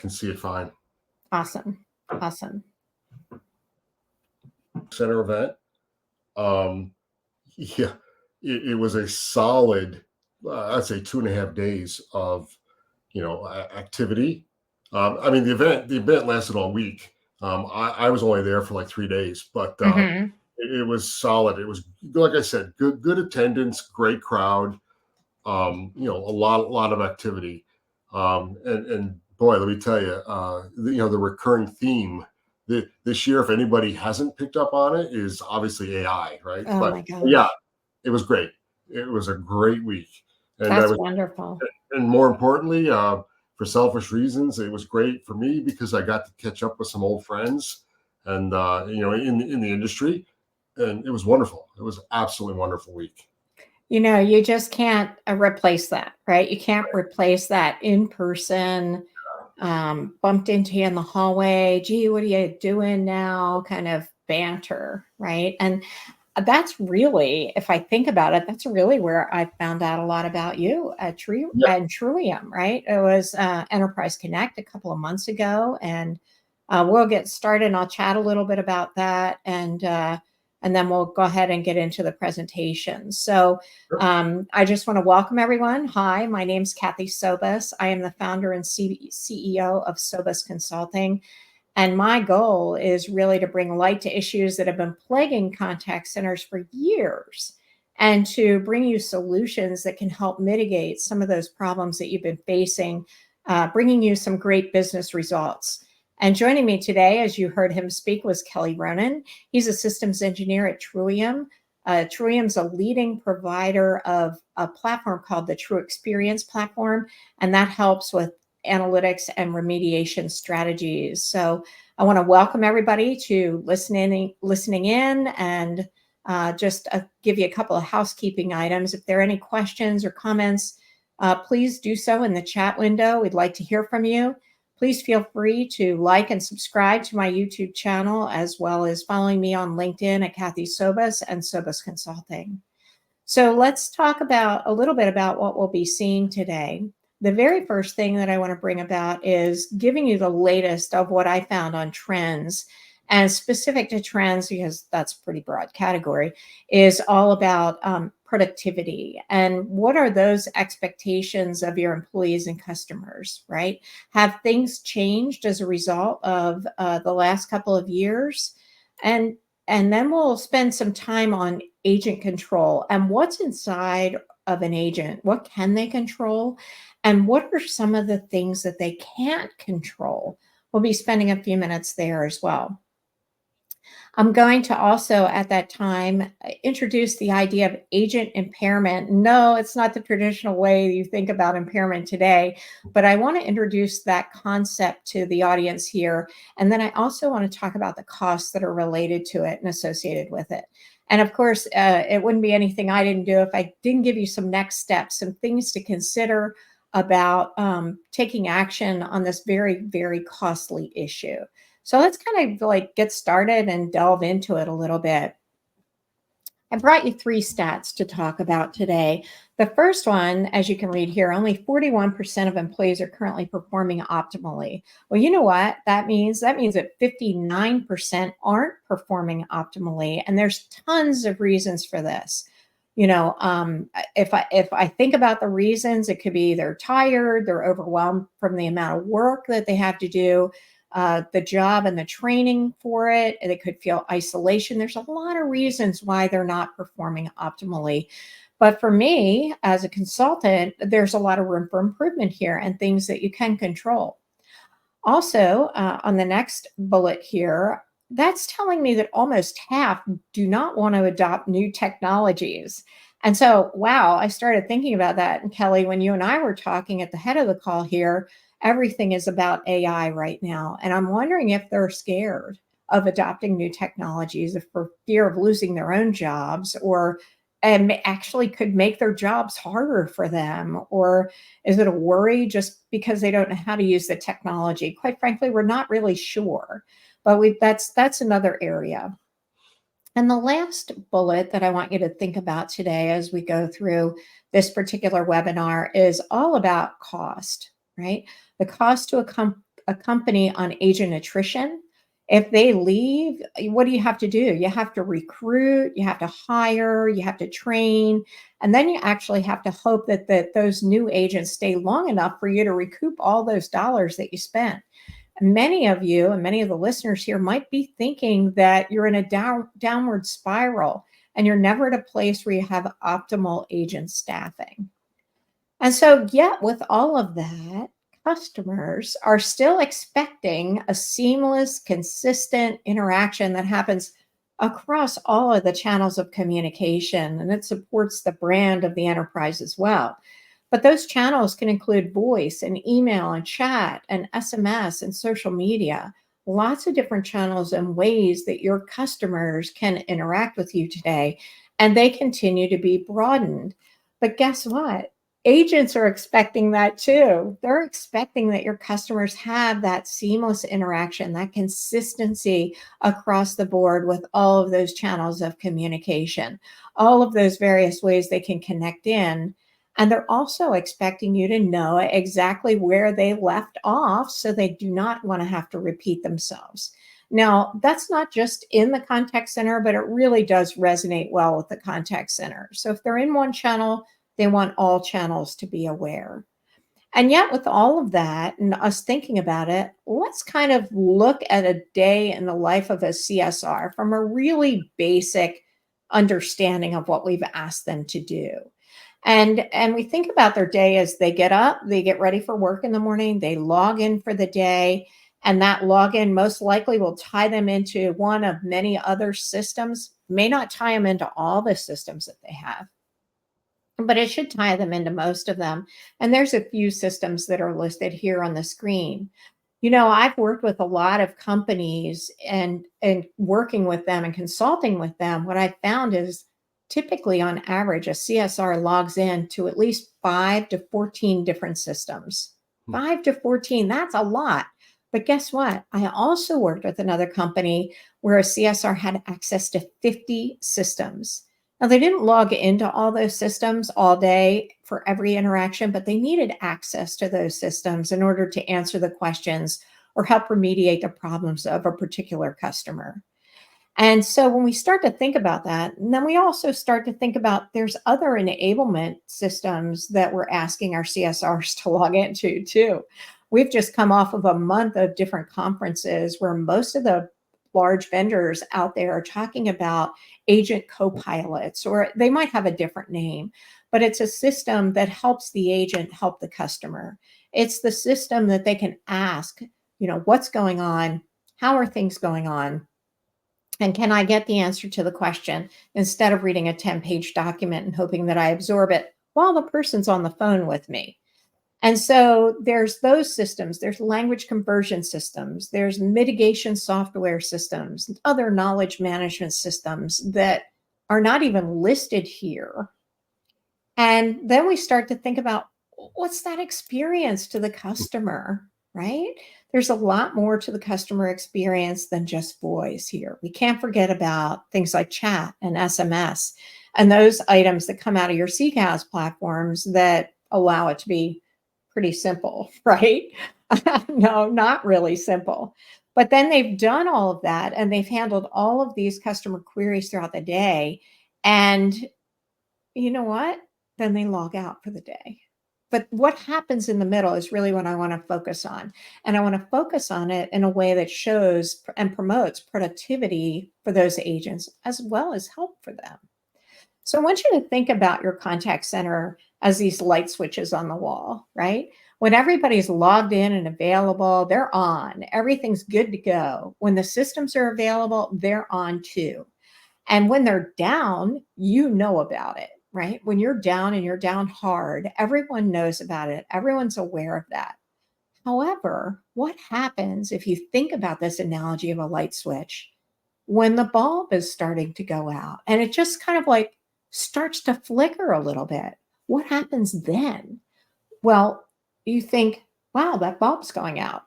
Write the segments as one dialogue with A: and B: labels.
A: can see it fine.
B: Awesome. Awesome.
A: Center event. Yeah, it was a solid, I'd say 2.5 days of, activity. I mean, the event lasted all week. I was only there for like 3 days, but
B: Mm-hmm.
A: it was solid. It was, like I said, good attendance, great crowd. A lot of activity. And boy, let me tell you, the recurring theme this year, if anybody hasn't picked up on it, is obviously AI, right?
B: Oh
A: But
B: my
A: yeah,
B: gosh.
A: it was great. It was a great week, and
B: That's wonderful.
A: more importantly, for selfish reasons, it was great for me because I got to catch up with some old friends, and in the industry, and it was wonderful. It was absolutely wonderful week.
B: You just can't replace that, right? You can't replace that in person, bumped into you in the hallway. Gee, what are you doing now? Kind of banter, right? And that's really, if I think about it, that's really where I found out a lot about you at
A: Yeah,
B: Trillium, right? It was Enterprise Connect a couple of months ago, and we'll get started. And I'll chat a little bit about that, and then we'll go ahead and get into the presentation. So
A: sure.
B: I just want to welcome everyone. Hi, my name's Kathy Sobus. I am the founder and CEO of Sobus Consulting. And my goal is really to bring light to issues that have been plaguing contact centers for years and to bring you solutions that can help mitigate some of those problems that you've been facing, bringing you some great business results. And joining me today, as you heard him speak, was Kelly Ronan. He's a systems engineer at Trillium. Trillium's a leading provider of a platform called the True Experience Platform, and that helps with analytics and remediation strategies. So I want to welcome everybody to listening in, and just give you a couple of housekeeping items. If there are any questions or comments, please do so in the chat window. We'd like to hear from you. Please feel free to like and subscribe to my YouTube channel, as well as following me on LinkedIn at Kathy Sobus and Sobus Consulting. So let's talk about a little bit about what we'll be seeing today. The very first thing that I want to bring about is giving you the latest of what I found on trends. And specific to trends, because that's a pretty broad category, is all about productivity. And what are those expectations of your employees and customers, right? Have things changed as a result of the last couple of years? And then we'll spend some time on agent control and what's inside of an agent. What can they control? And what are some of the things that they can't control? We'll be spending a few minutes there as well. I'm going to also, at that time, introduce the idea of agent impairment. No, it's not the traditional way you think about impairment today, but I want to introduce that concept to the audience here. And then I also want to talk about the costs that are related to it and associated with it. And of course, it wouldn't be anything I didn't do if I didn't give you some next steps, some things to consider about taking action on this very, very costly issue. So let's kind of like get started and delve into it a little bit. I brought you 3 stats to talk about today. The first one, as you can read here, only 41% of employees are currently performing optimally. Well, you know what that means? That means that 59% aren't performing optimally, and there's tons of reasons for this. If I think about the reasons, it could be they're tired, they're overwhelmed from the amount of work that they have to do, the job and the training for it. They could feel isolation. There's a lot of reasons why they're not performing optimally. But for me, as a consultant, there's a lot of room for improvement here and things that you can control. Also, on the next bullet here, that's telling me that almost half do not want to adopt new technologies. And so, wow, I started thinking about that. And Kelly, when you and I were talking at the head of the call here, everything is about AI right now. And I'm wondering if they're scared of adopting new technologies for fear of losing their own jobs, or and actually could make their jobs harder for them, or is it a worry just because they don't know how to use the technology? Quite frankly, we're not really sure, but that's another area. And the last bullet that I want you to think about today as we go through this particular webinar is all about cost, right? The cost to a company on agent attrition. If they leave, what do you have to do? You have to recruit, you have to hire, you have to train, and then you actually have to hope that those new agents stay long enough for you to recoup all those dollars that you spent. Many of you and many of the listeners here might be thinking that you're in a downward spiral and you're never at a place where you have optimal agent staffing. And so, yet, with all of that, customers are still expecting a seamless, consistent interaction that happens across all of the channels of communication, and it supports the brand of the enterprise as well. But those channels can include voice and email and chat and SMS and social media, lots of different channels and ways that your customers can interact with you today, and they continue to be broadened. But guess what? Agents are expecting that too. They're expecting that your customers have that seamless interaction, that consistency across the board with all of those channels of communication, all of those various ways they can connect in. And they're also expecting you to know exactly where they left off so they do not want to have to repeat themselves. Now, that's not just in the contact center, but it really does resonate well with the contact center. So if they're in one channel, they want all channels to be aware. And yet, with all of that and us thinking about it, let's kind of look at a day in the life of a CSR from a really basic understanding of what we've asked them to do. And we think about their day as they get up, they get ready for work in the morning, they log in for the day, and that login most likely will tie them into one of many other systems, may not tie them into all the systems that they have, but it should tie them into most of them. And there's a few systems that are listed here on the screen. I've worked with a lot of companies and working with them and consulting with them. What I found is typically on average, a CSR logs in to at least 5 to 14 different systems. 5 to 14, that's a lot. But guess what? I also worked with another company where a CSR had access to 50 systems. Now, they didn't log into all those systems all day for every interaction, but they needed access to those systems in order to answer the questions or help remediate the problems of a particular customer. And so when we start to think about that, and then we also start to think about there's other enablement systems that we're asking our CSRs to log into too. We've just come off of a month of different conferences where most of the large vendors out there are talking about agent co-pilots, or they might have a different name, but it's a system that helps the agent help the customer. It's the system that they can ask, what's going on? How are things going on? And can I get the answer to the question instead of reading a 10-page document and hoping that I absorb it while the person's on the phone with me? And so there's those systems, there's language conversion systems, there's mitigation software systems, other knowledge management systems that are not even listed here. And then we start to think about what's that experience to the customer, right? There's a lot more to the customer experience than just voice here. We can't forget about things like chat and SMS and those items that come out of your CCAS platforms that allow it to be pretty simple, right? No, not really simple. But then they've done all of that and they've handled all of these customer queries throughout the day. And you know what? Then they log out for the day. But what happens in the middle is really what I want to focus on. And I want to focus on it in a way that shows and promotes productivity for those agents as well as help for them. So I want you to think about your contact center as these light switches on the wall, right? When everybody's logged in and available, they're on. Everything's good to go. When the systems are available, they're on too. And when they're down, you know about it, right? When you're down and you're down hard, everyone knows about it. Everyone's aware of that. However, what happens if you think about this analogy of a light switch when the bulb is starting to go out and it just kind of like starts to flicker a little bit? What happens then? Well, you think, wow, that bulb's going out.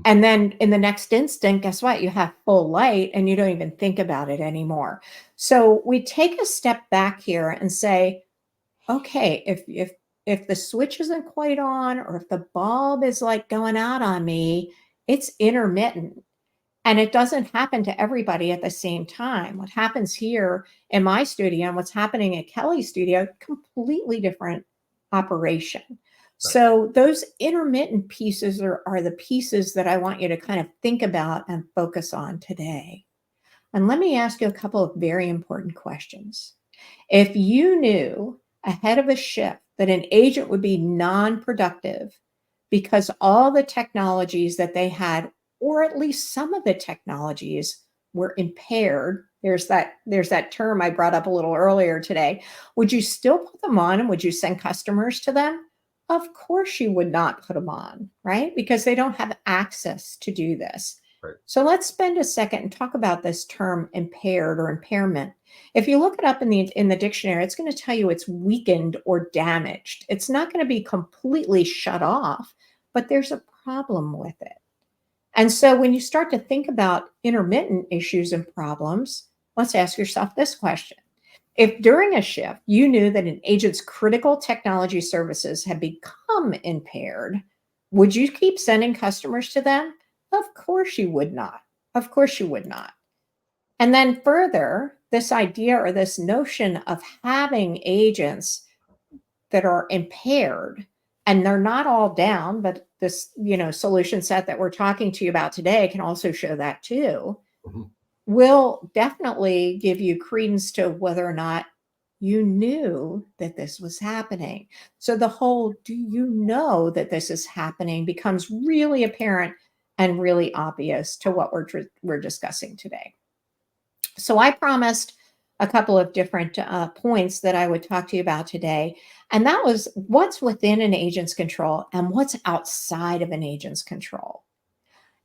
B: And then in the next instant, guess what? You have full light and you don't even think about it anymore. So we take a step back here and say, okay, if the switch isn't quite on or if the bulb is like going out on me, It's intermittent. And it doesn't happen to everybody at the same time. What happens here in my studio and what's happening at Kelly's studio, completely different operation.
A: Right.
B: So those intermittent pieces are the pieces that I want you to kind of think about and focus on today. And let me ask you a couple of very important questions. If you knew ahead of a shift that an agent would be non-productive because all the technologies that they had, or at least some of the technologies, were impaired. There's that term I brought up a little earlier today. Would you still put them on and would you send customers to them? Of course you would not put them on, right? Because they don't have access to do this.
A: Right.
B: So let's spend a second and talk about this term impaired or impairment. If you look it up in the dictionary, it's going to tell you it's weakened or damaged. It's not going to be completely shut off, but there's a problem with it. And so when you start to think about intermittent issues and problems, let's ask yourself this question. If during a shift you knew that an agent's critical technology services had become impaired, would you keep sending customers to them? Of course you would not. Of course you would not. And then further, this idea or this notion of having agents that are impaired, and they're not all down, but this, solution set that we're talking to you about today can also show that too,
A: Mm-hmm.
B: will definitely give you credence to whether or not you knew that this was happening. So the whole do you know that this is happening becomes really apparent and really obvious to what we're discussing today. So I promised a couple of different points that I would talk to you about today. And that was what's within an agent's control and what's outside of an agent's control.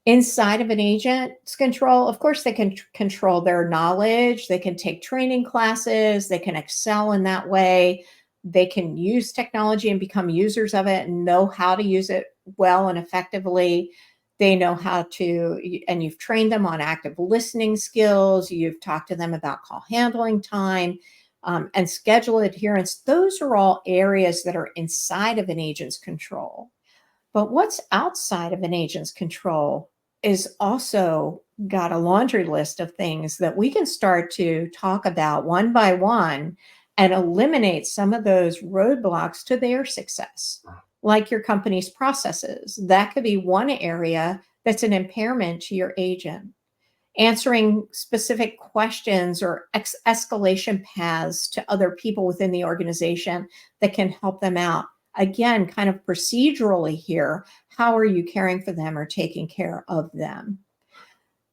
B: Inside of an agent's control, of course, they can control their knowledge. They can take training classes. They can excel in that way. They can use technology and become users of it and know how to use it well and effectively. They know how to, and you've trained them on active listening skills. You've talked to them about call handling time and schedule adherence. Those are all areas that are inside of an agent's control. But what's outside of an agent's control is also got a laundry list of things that we can start to talk about one by one and eliminate some of those roadblocks to their success, like your company's processes. That could be one area that's an impairment to your agent. Answering specific questions or escalation paths to other people within the organization that can help them out. Again, kind of procedurally here, how are you caring for them or taking care of them?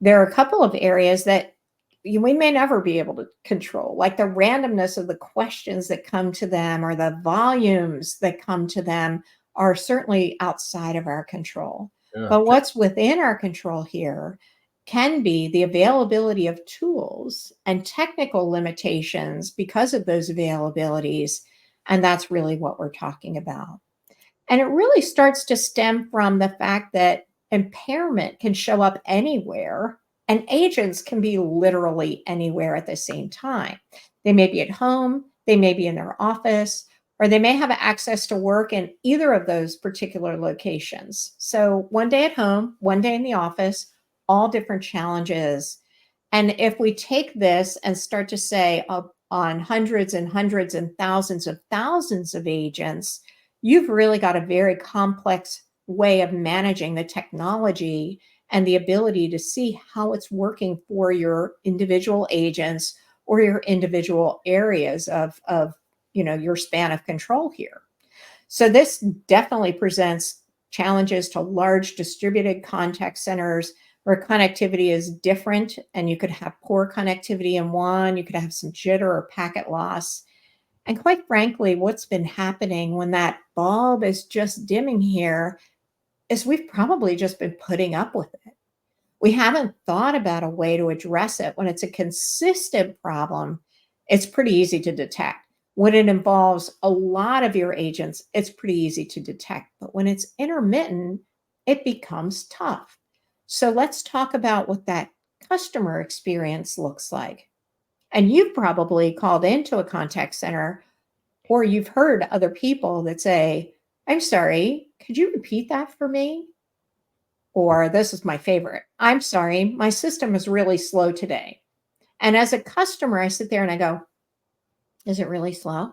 B: There are a couple of areas that we may never be able to control, like the randomness of the questions that come to them or the volumes that come to them are certainly outside of our control.
A: Yeah.
B: But what's within our control here can be the availability of tools and technical limitations because of those availabilities. And that's really what we're talking about. And it really starts to stem from the fact that impairment can show up anywhere, and agents can be literally anywhere at the same time. They may be at home, they may be in their office, or they may have access to work in either of those particular locations. So one day at home, one day in the office, all different challenges. And if we take this and start to say on hundreds and hundreds and thousands of agents, you've really got a very complex way of managing the technology and the ability to see how it's working for your individual agents or your individual areas of your span of control here. So this definitely presents challenges to large distributed contact centers where connectivity is different, and you could have poor connectivity in one, you could have some jitter or packet loss. And quite frankly, what's been happening when that bulb is just dimming here is we've probably just been putting up with it. We haven't thought about a way to address it. When it's a consistent problem, it's pretty easy to detect. When it involves a lot of your agents, it's pretty easy to detect. But when it's intermittent, it becomes tough. So let's talk about what that customer experience looks like. And you've probably called into a contact center, or you've heard other people that say, I'm sorry, could you repeat that for me? Or this is my favorite. I'm sorry, my system is really slow today. And as a customer, I sit there and I go, is it really slow?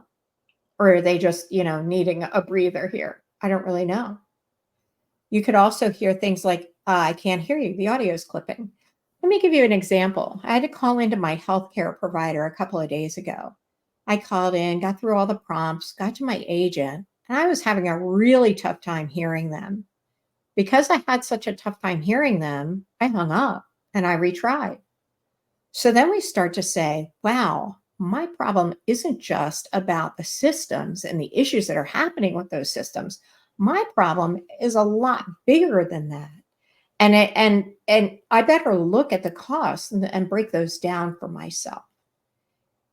B: Or are they just, needing a breather here? I don't really know. You could also hear things like, I can't hear you. The audio is clipping. Let me give you an example. I had to call into my healthcare provider a couple of days ago. I called in, got through all the prompts, got to my agent, and I was having a really tough time hearing them. Because I had such a tough time hearing them, I hung up and I retried. So then we start to say, wow, my problem isn't just about the systems and the issues that are happening with those systems. My problem is a lot bigger than that. And I better look at the costs and break those down for myself.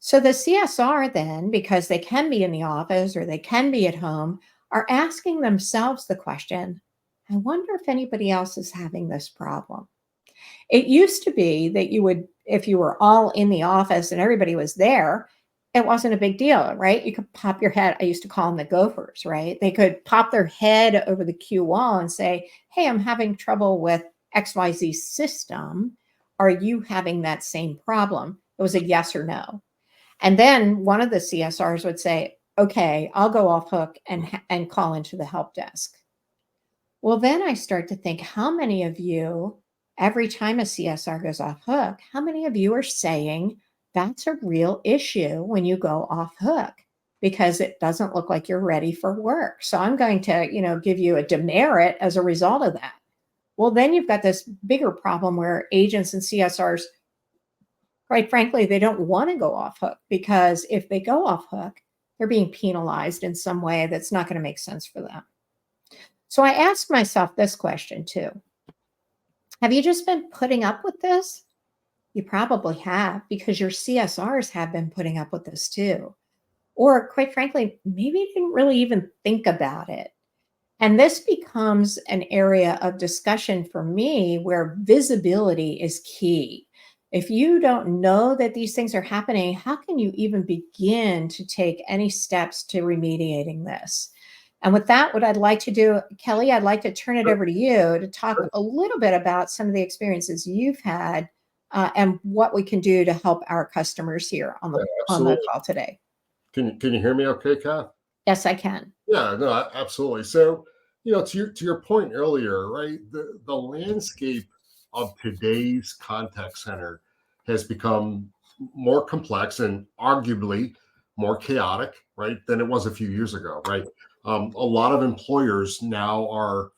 B: So the CSR then, because they can be in the office or they can be at home, are asking themselves the question, I wonder if anybody else is having this problem. It used to be that you would, if you were all in the office and everybody was there, it wasn't a big deal, right? You could pop your head. I used to call them the gophers, right? They could pop their head over the Q wall and say, hey, I'm having trouble with XYZ system. Are you having that same problem? It was a yes or no. And then one of the CSRs would say, okay, I'll go off hook and call into the help desk. Well, then I start to think, how many of you, every time a CSR goes off hook, how many of you are saying that's a real issue when you go off hook because it doesn't look like you're ready for work? So I'm going to, give you a demerit as a result of that. Well, then you've got this bigger problem where agents and CSRs, quite frankly, they don't want to go off hook because if they go off hook, they're being penalized in some way that's not going to make sense for them. So I asked myself this question too. Have you just been putting up with this? You probably have, because your CSRs have been putting up with this too. Or quite frankly, maybe you didn't really even think about it. And this becomes an area of discussion for me where visibility is key. If you don't know that these things are happening, how can you even begin to take any steps to remediating this? And with that, what I'd like to do, Kelly, I'd like to turn it over to you to talk a little bit about some of the experiences you've had and what we can do to help our customers here on the call today.
A: Can you hear me okay, Kath?
B: Yes, I can.
A: Yeah, no, absolutely. So, to your point earlier, right? The landscape of today's contact center has become more complex and arguably more chaotic, right, than it was a few years ago, right? A lot of employers now are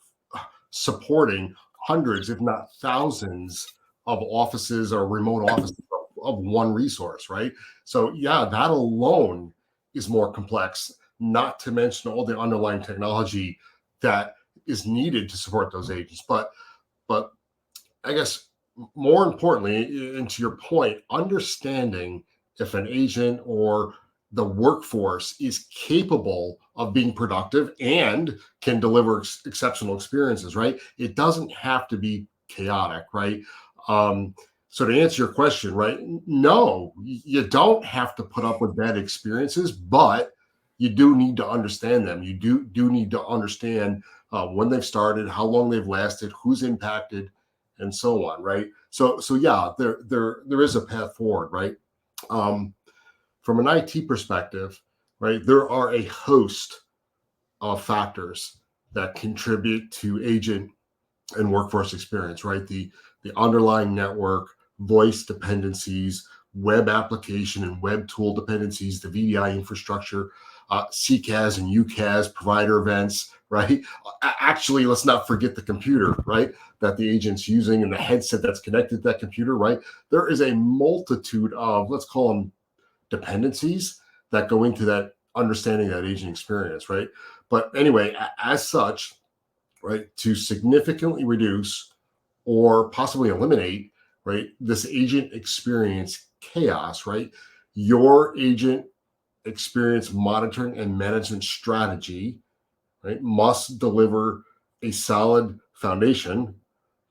A: supporting hundreds, if not thousands, of offices or remote offices of one resource, right? So, yeah, that alone is more complex, not to mention all the underlying technology that is needed to support those agents. But I guess more importantly, and to your point, understanding if an agent or the workforce is capable of being productive and can deliver exceptional experiences, right? It doesn't have to be chaotic, right? So to answer your question, right? No, you don't have to put up with bad experiences, but you do need to understand them. You do need to understand when they've started, how long they've lasted, who's impacted, and so on, right? So yeah, there is a path forward, right? From an IT perspective, right, there are a host of factors that contribute to agent and workforce experience, right? The underlying network, voice dependencies, web application and web tool dependencies, the VDI infrastructure, CCAS and UCAS, provider events, right? Actually, let's not forget the computer, right? That the agent's using and the headset that's connected to that computer, right? There is a multitude of, let's call them dependencies that go into that understanding that agent experience, right? But anyway, as such, right, to significantly reduce or possibly eliminate, right, this agent experience chaos, right, your agent experience monitoring and management strategy, right, must deliver a solid foundation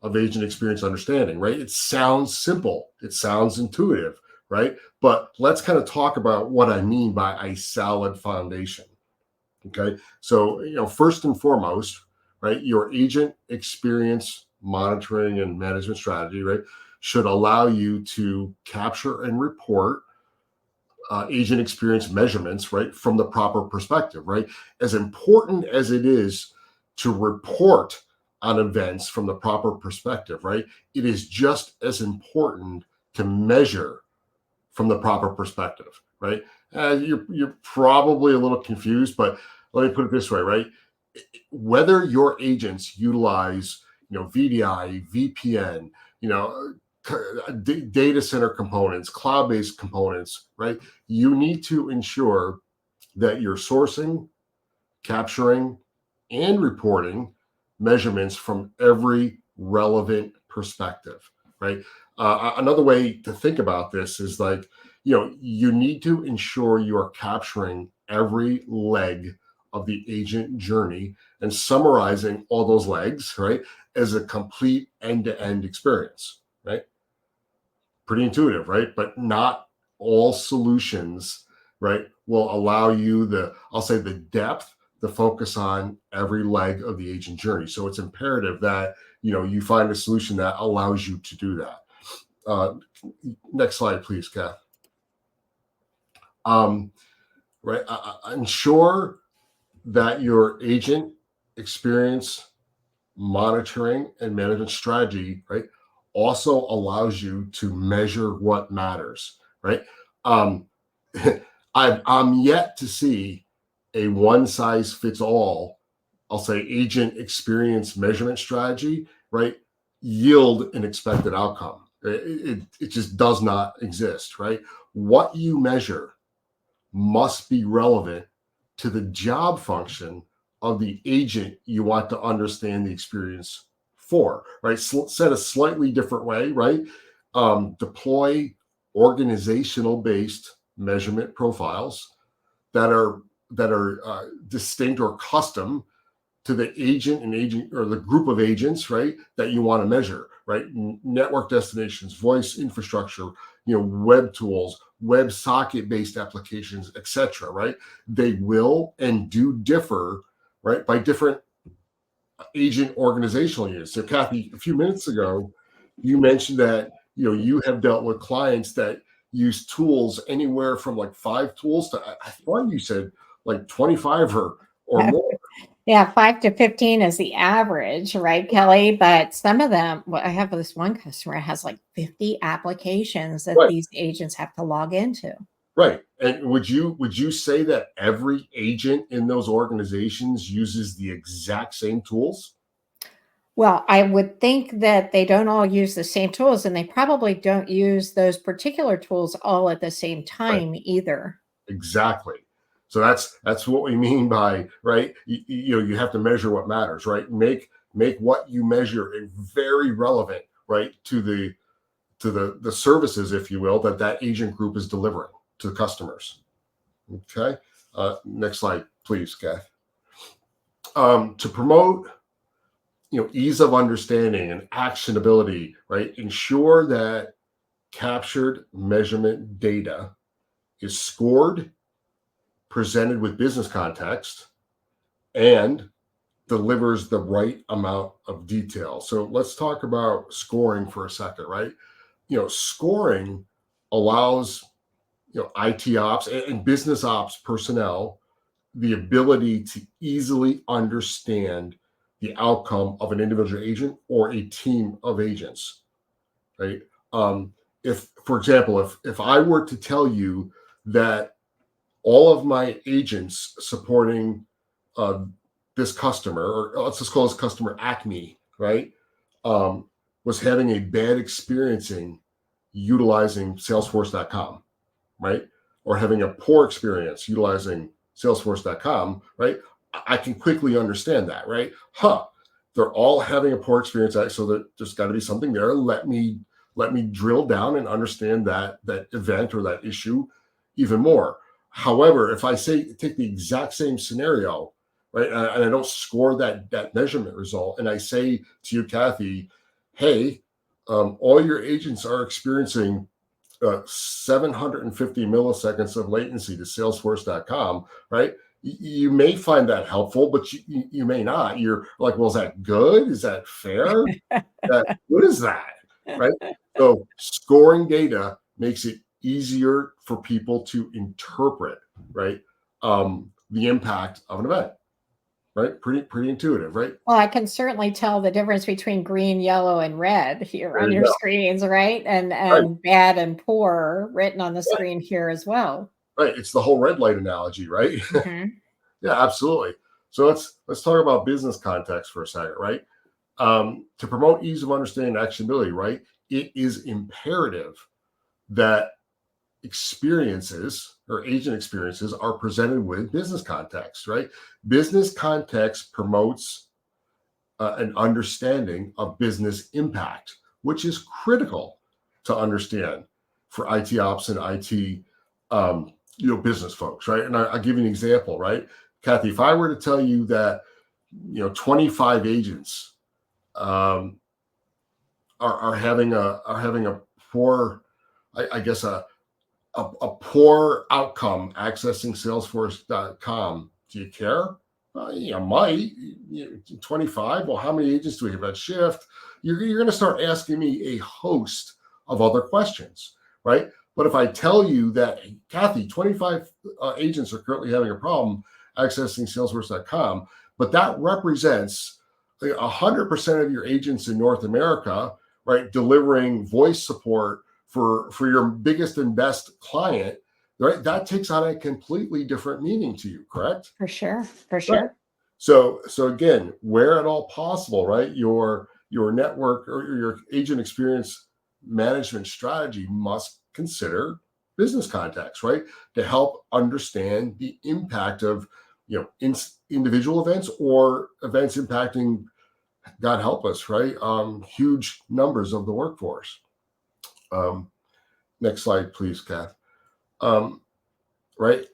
A: of agent experience understanding, right? It sounds simple, it sounds intuitive, right? But let's kind of talk about what I mean by a solid foundation. Okay. So, first and foremost, right, your agent experience monitoring and management strategy, right, should allow you to capture and report agent experience measurements, right, from the proper perspective, right? As important as it is to report on events from the proper perspective, right, it is just as important to measure from the proper perspective, right? You're probably a little confused, but let me put it this way, right? Whether your agents utilize, VDI, VPN, data center components, cloud-based components, right? You need to ensure that you're sourcing, capturing, and reporting measurements from every relevant perspective, right? Another way to think about this is like, you need to ensure you are capturing every leg of the agent journey and summarizing all those legs, right, as a complete end-to-end experience, right? Pretty intuitive, right? But not all solutions, right, will allow you I'll say the depth to focus on every leg of the agent journey. So it's imperative that, you find a solution that allows you to do that. Next slide, please, Kath. Right. Ensure that your agent experience monitoring and management strategy, right, also allows you to measure what matters, right? Um, I'm yet to see a one size fits all, I'll say, agent experience measurement strategy, right, yield an expected outcome. It just does not exist, right? What you measure must be relevant to the job function of the agent you want to understand the experience for, right? Said a slightly different way, right? Deploy organizational based measurement profiles that are distinct or custom to the agent or the group of agents, right, that you want to measure, right? Network destinations, voice infrastructure, web tools, web socket based applications, etc., right? They will and do differ, right, by different agent organizational units. So Kathy, a few minutes ago, you mentioned that, you have dealt with clients that use tools anywhere from like 5 tools to, I thought you said like 25 or more.
B: Yeah, 5 to 15 is the average, right, Kelly? But some of them, well, I have this one customer has like 50 applications that
A: Right.
B: these agents have to log into.
A: Right. And would you say that every agent in those organizations uses the exact same tools?
B: Well, I would think that they don't all use the same tools, and they probably don't use those particular tools all at the same
A: Right.
B: time either.
A: Exactly. So that's what we mean by, right. You have to measure what matters, right? Make what you measure very relevant, right, to the services, if you will, that agent group is delivering to the customers. Okay. Next slide, please, Kath. To promote, ease of understanding and actionability, right? Ensure that captured measurement data is scored, presented with business context, and delivers the right amount of detail. So let's talk about scoring for a second, right? Scoring allows, IT ops and business ops personnel the ability to easily understand the outcome of an individual agent or a team of agents, right? If, for example, if I were to tell you that all of my agents supporting uh, this customer, or let's just call this customer Acme, right, was having a bad experiencing utilizing Salesforce.com, right, or having a poor experience utilizing Salesforce.com, right, I can quickly understand that, right? They're all having a poor experience, so there's got to be something there. Let me drill down and understand that event or that issue even more. However, if I say take the exact same scenario, right, and I don't score that measurement result, and I say to you, Kathy, hey, all your agents are experiencing 750 milliseconds of latency to Salesforce.com, right? You may find that helpful, but you may not. You're like, well, is that good? Is that fair? What is that? Right? So scoring data makes it easier for people to interpret, right? The impact of an event, right? Pretty intuitive, right?
B: Well, I can certainly tell the difference between green, yellow, and red here
A: There
B: on
A: you
B: your
A: go.
B: screens, right? And
A: Right,
B: bad and poor written on the
A: right,
B: screen here as well.
A: right. It's the whole red light analogy, right?
B: Mhm.
A: Yeah, absolutely. So let's talk about business context for a second, right? To promote ease of understanding and actionability, right? It is imperative that experiences or agent experiences are presented with business context, right? Business context promotes an understanding of business impact, which is critical to understand for IT ops and IT, business folks, right? And I'll give you an example, right? Kathy, if I were to tell you that, 25 agents um, are having a poor, I guess a poor outcome accessing Salesforce.com. Do you care? You might. 25. Well, how many agents do we have at shift? You're going to start asking me a host of other questions, right? But if I tell you that, Kathy, 25 agents are currently having a problem accessing Salesforce.com, but that represents 100% of your agents in North America, right, delivering voice support for your biggest and best client, right? That takes on a completely different meaning to you, correct?
B: For sure. For
A: Right.
B: sure.
A: So again, where at all possible, right? Your network or your agent experience management strategy must consider business context, right? To help understand the impact of individual events or events impacting, God help us, right? Huge numbers of the workforce. Um, Next slide, please, Kath. Um, right?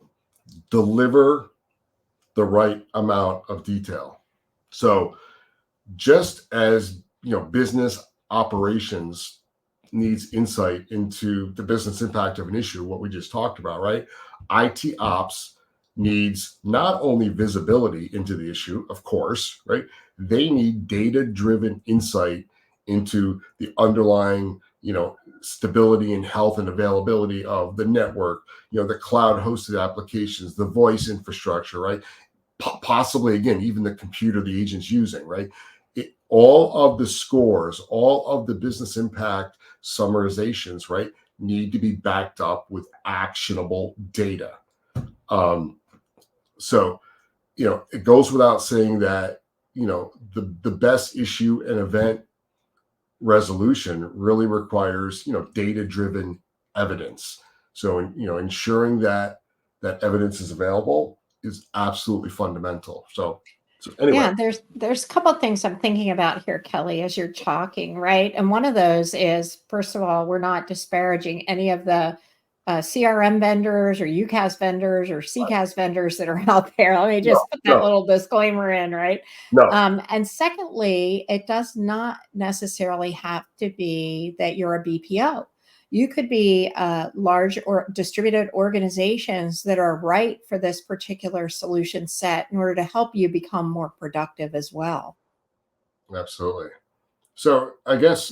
A: Deliver the right amount of detail. So just as business operations needs insight into the business impact of an issue, what we just talked about, right? IT ops needs not only visibility into the issue, of course, right? They need data-driven insight into the underlying, stability and health and availability of the network, the cloud hosted applications, the voice infrastructure, right? Possibly, again, even the computer the agent's using, right? All of the scores, all of the business impact summarizations, right, need to be backed up with actionable data. Um, so, it goes without saying that, the best issue and event resolution really requires, data driven evidence. So, ensuring that evidence is available is absolutely fundamental. So anyway,
B: Yeah, there's a couple of things I'm thinking about here, Kelly, as you're talking, right? And one of those is, first of all, we're not disparaging any of the CRM vendors or UCAS vendors or CCAS vendors that are out there. Let me
A: no,
B: just put that
A: no,
B: little disclaimer in, right?
A: no,
B: And secondly, it does not necessarily have to be that you're a BPO. You could be large or distributed organizations that are right for this particular solution set in order to help you become more productive as well.
A: absolutely. So I guess,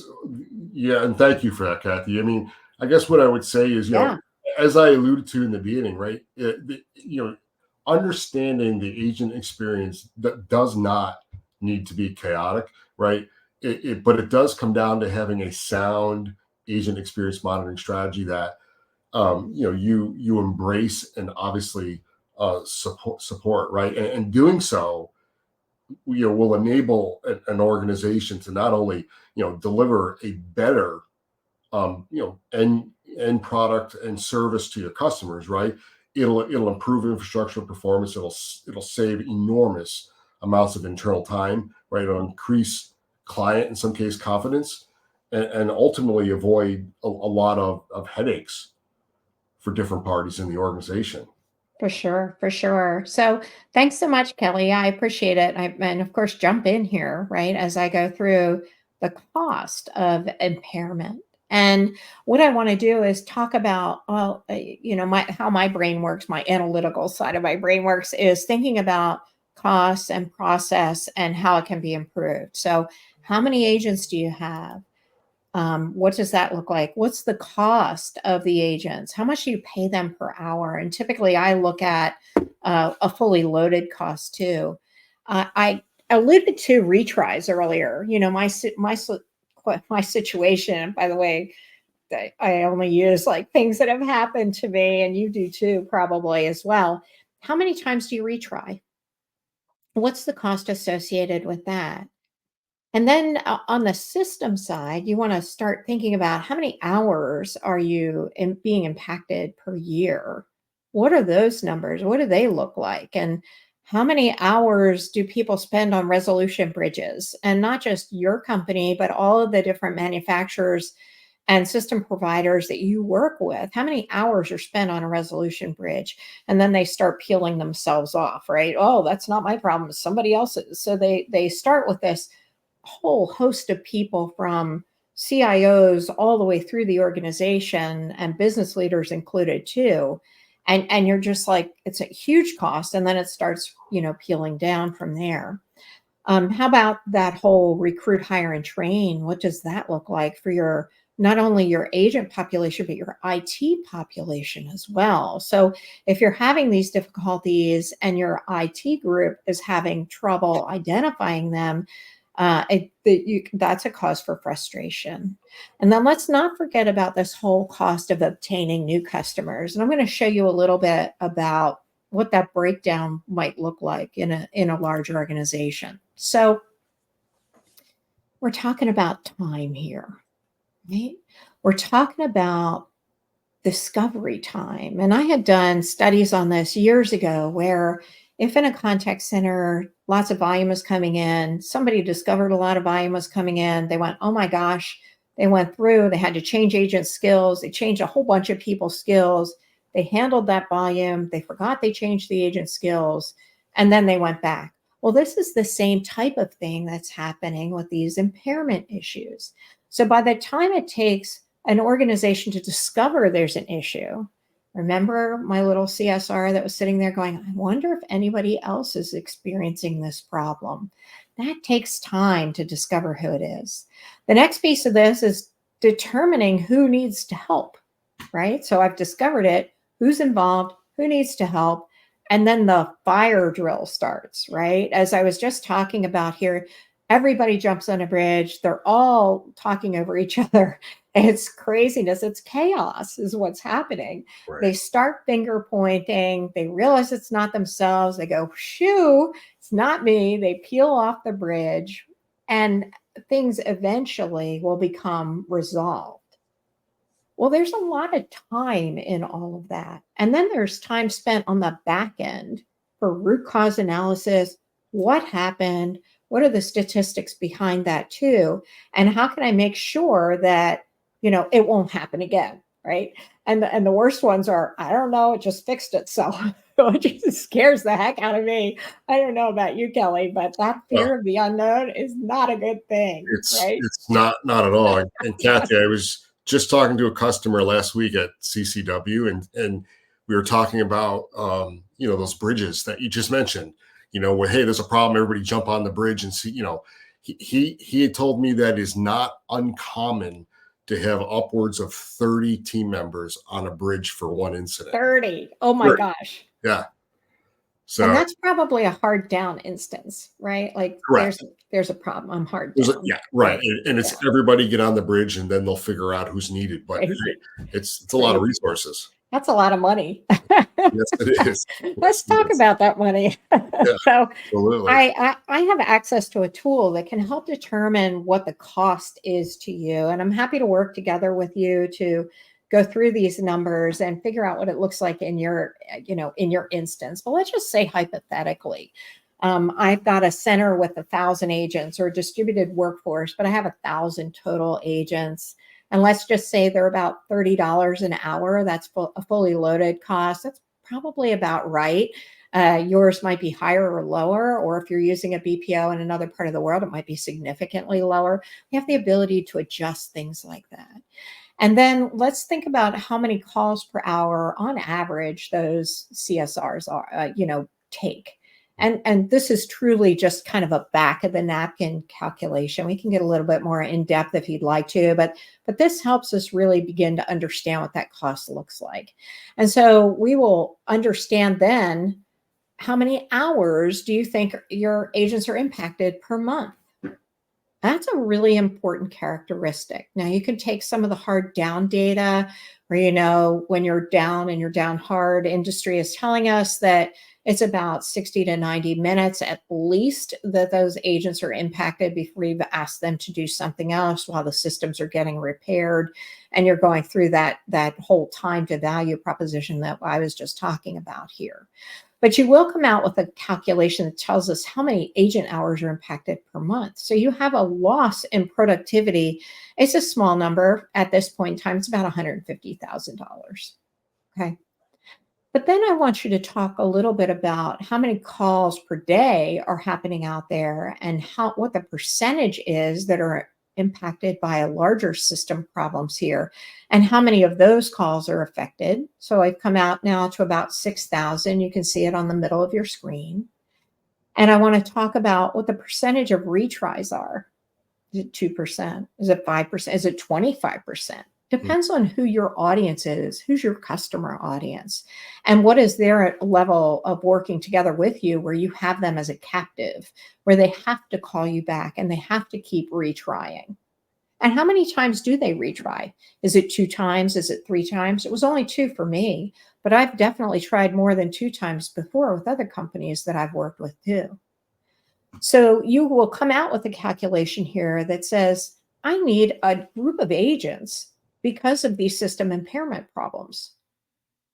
A: yeah, and thank you for that, Kathy. I mean, I guess what I would say is,
B: Yeah,
A: as I alluded to in the beginning, right? Understanding the agent experience that does not need to be chaotic, right? But it does come down to having a sound agent experience monitoring strategy that you embrace and obviously support, right? And doing so will enable an organization to not only deliver a better end product and service to your customers, right? It'll improve infrastructure performance. It'll save enormous amounts of internal time, right? It'll increase client, in some case, confidence, and ultimately avoid a lot of headaches for different parties in the organization.
B: for sure, for sure. So thanks so much, Kelly. I appreciate it. And of course, jump in here, right, as I go through the cost of impairment. And what I want to do is talk about, well, how my brain works, my analytical side of my brain works is thinking about costs and process and how it can be improved. So, how many agents do you have? What does that look like? What's the cost of the agents? How much do you pay them per hour? And typically, I look at a fully loaded cost too. I alluded to retries earlier. My situation. By the way, I only use like things that have happened to me, and you do too, probably as well. How many times do you retry? What's the cost associated with that? And then on the system side, you want to start thinking about how many hours are you being impacted per year? What are those numbers? What do they look like? And how many hours do people spend on resolution bridges? And not just your company, but all of the different manufacturers and system providers that you work with. How many hours are spent on a resolution bridge? And then they start peeling themselves off, right? Oh, that's not my problem, it's somebody else's. So they start with this whole host of people from CIOs all the way through the organization and business leaders included too. And you're just like, it's a huge cost. And then it starts, peeling down from there. How about that whole recruit, hire, and train? What does that look like for your not only your agent population, but your IT population as well? So if you're having these difficulties and your IT group is having trouble identifying them, that's a cause for frustration. And then let's not forget about this whole cost of obtaining new customers. And I'm going to show you a little bit about what that breakdown might look like in a large organization. So we're talking about time here, right? We're talking about discovery time. And I had done studies on this years ago where if in a contact center, lots of volume was coming in, somebody discovered a lot of volume was coming in, they went, oh my gosh, they went through, they had to change agent skills, they changed a whole bunch of people's skills, they handled that volume, they forgot they changed the agent skills, and then they went back. Well, this is the same type of thing that's happening with these impairment issues. So by the time it takes an organization to discover there's an issue, remember my little CSR that was sitting there going, I wonder if anybody else is experiencing this problem. That takes time to discover who it is. The next piece of this is determining who needs to help, right? So I've discovered it, who's involved, who needs to help, and then the fire drill starts, right? As I was just talking about here, everybody jumps on a bridge. They're all talking over each other. It's craziness. It's chaos is what's happening.
A: Right.
B: They start finger pointing. They realize it's not themselves. They go, shoo, it's not me. They peel off the bridge and things eventually will become resolved. Well, there's a lot of time in all of that. And then there's time spent on the back end for root cause analysis. What happened? What are the statistics behind that too? And how can I make sure that, it won't happen again, right? And the worst ones are, I don't know, it just fixed itself. It just scares the heck out of me. I don't know about you, Kelly, but that fear of the unknown is not a good thing, right?
A: It's not at all. And Kathy, I was just talking to a customer last week at CCW, and we were talking about those bridges that you just mentioned. Where hey, there's a problem, everybody jump on the bridge and see. He had told me that is not uncommon to have upwards of 30 team members on a bridge for one incident.
B: 30. Oh my
A: 30.
B: gosh.
A: Yeah. So
B: and that's probably a hard down instance, right? Like
A: correct.
B: there's a problem. I'm hard down.
A: Yeah, right. And it's everybody get on the bridge and then they'll figure out who's needed. But it's a lot of resources.
B: That's a lot of money.
A: Yes, it is.
B: Let's talk about that money.
A: Yeah,
B: So
A: absolutely.
B: I have access to a tool that can help determine what the cost is to you. And I'm happy to work together with you to go through these numbers and figure out what it looks like in your instance. But let's just say hypothetically, I've got a center with 1,000 agents or a distributed workforce, but I have 1,000 total agents. And let's just say they're about $30 an hour. That's a fully loaded cost. That's probably about right. Yours might be higher or lower, or if you're using a BPO in another part of the world, it might be significantly lower. We have the ability to adjust things like that. And then let's think about how many calls per hour on average those CSRs are, take. And this is truly just kind of a back of the napkin calculation. We can get a little bit more in depth if you'd like to, but this helps us really begin to understand what that cost looks like. And so we will understand then, how many hours do you think your agents are impacted per month? That's a really important characteristic. Now, you can take some of the hard down data where, when you're down and you're down hard, industry is telling us that it's about 60 to 90 minutes at least that those agents are impacted before you've asked them to do something else while the systems are getting repaired. And you're going through that whole time to value proposition that I was just talking about here. But you will come out with a calculation that tells us how many agent hours are impacted per month. So you have a loss in productivity. It's a small number at this point in time. It's about $150,000. Okay. But then I want you to talk a little bit about how many calls per day are happening out there and what the percentage is that are impacted by larger system problems here, and how many of those calls are affected. So I've come out now to about 6,000. You can see it on the middle of your screen. And I want to talk about what the percentage of retries are. Is it 2%? Is it 5%? Is it 25%? Depends on who your audience is, who's your customer audience, and what is their level of working together with you where you have them as a captive, where they have to call you back and they have to keep retrying. And how many times do they retry? Is it 2 times? Is it 3 times? It was only 2 for me, but I've definitely tried more than 2 times before with other companies that I've worked with too. So you will come out with a calculation here that says, I need a group of agents because of these system impairment problems.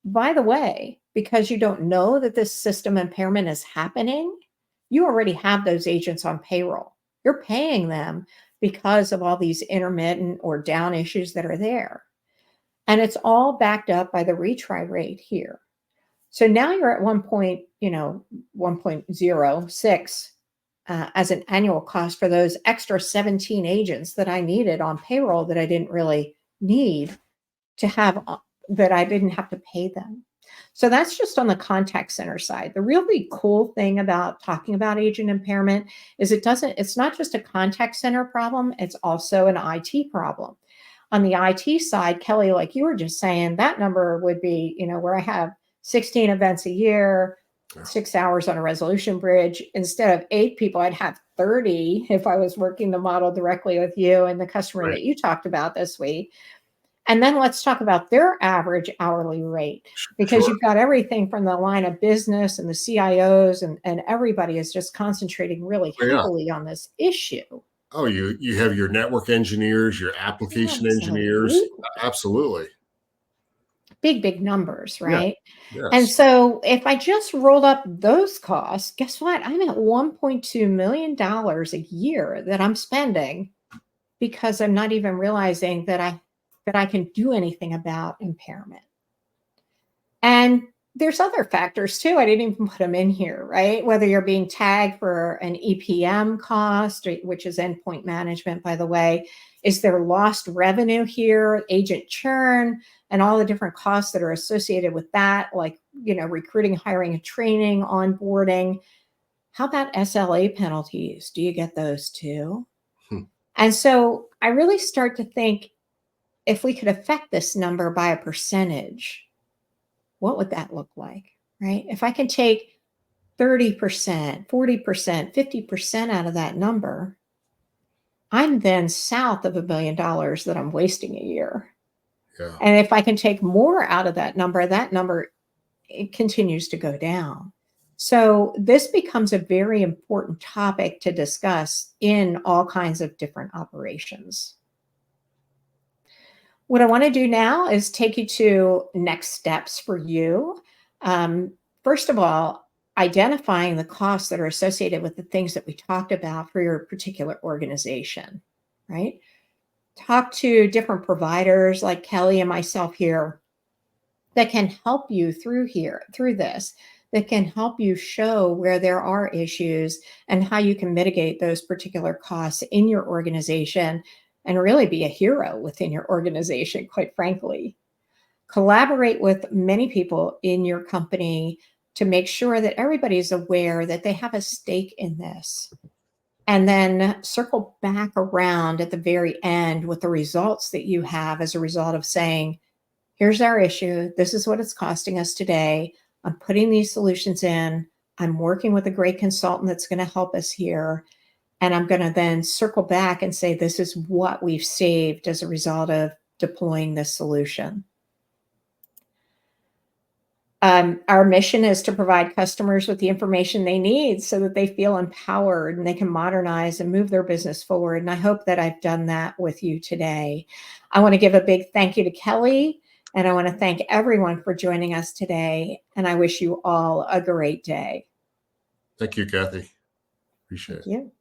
B: By the way, because you don't know that this system impairment is happening, you already have those agents on payroll. You're paying them because of all these intermittent or down issues that are there. And it's all backed up by the retry rate here. So now you're at 1.06 as an annual cost for those extra 17 agents that I needed on payroll that I didn't really need to have, that I didn't have to pay them. So that's just on the contact center side. The really cool thing about talking about agent impairment is it's not just a contact center problem, it's also an IT problem. On the IT side, Kelly, like you were just saying, that number would be, where I have 16 events a year, 6 hours on a resolution bridge. Instead of 8 people, I'd have 30 if I was working the model directly with you and the customer that you talked about this week. And then let's talk about their average hourly rate, because you've got everything from the line of business and the CIOs and everybody is just concentrating really heavily on this issue.
A: Oh, you have your network engineers, your application engineers. Absolutely.
B: Big numbers, right?
A: Yeah. Yes.
B: And so if I just rolled up those costs, guess what? I'm at $1.2 million a year that I'm spending because I'm not even realizing that I can do anything about impairment. And there's other factors too. I didn't even put them in here, right? Whether you're being tagged for an EPM cost, which is endpoint management, by the way, is there lost revenue here, agent churn, and all the different costs that are associated with that, like, recruiting, hiring, and training, onboarding. How about SLA penalties? Do you get those too? And so I really start to think, if we could affect this number by a percentage, what would that look like, right? If I can take 30%, 40%, 50% out of that number, I'm then south of $1 million that I'm wasting a year.
A: Yeah.
B: And if I can take more out of that number it continues to go down. So this becomes a very important topic to discuss in all kinds of different operations. What I want to do now is take you to next steps for you. First of all, identifying the costs that are associated with the things that we talked about for your particular organization, right? Talk to different providers like Kelly and myself here that can help you through this. that can help you show where there are issues and how you can mitigate those particular costs in your organization and really be a hero within your organization, quite frankly. Collaborate with many people in your company to make sure that everybody's aware that they have a stake in this. And then circle back around at the very end with the results that you have as a result of saying, here's our issue. This is what it's costing us today. I'm putting these solutions in. I'm working with a great consultant that's going to help us here. And I'm going to then circle back and say, this is what we've saved as a result of deploying this solution. Our mission is to provide customers with the information they need so that they feel empowered and they can modernize and move their business forward. And I hope that I've done that with you today. I want to give a big thank you to Kelly, and I want to thank everyone for joining us today. And I wish you all a great day.
A: Thank you, Kathy. Appreciate it.
B: Thank you.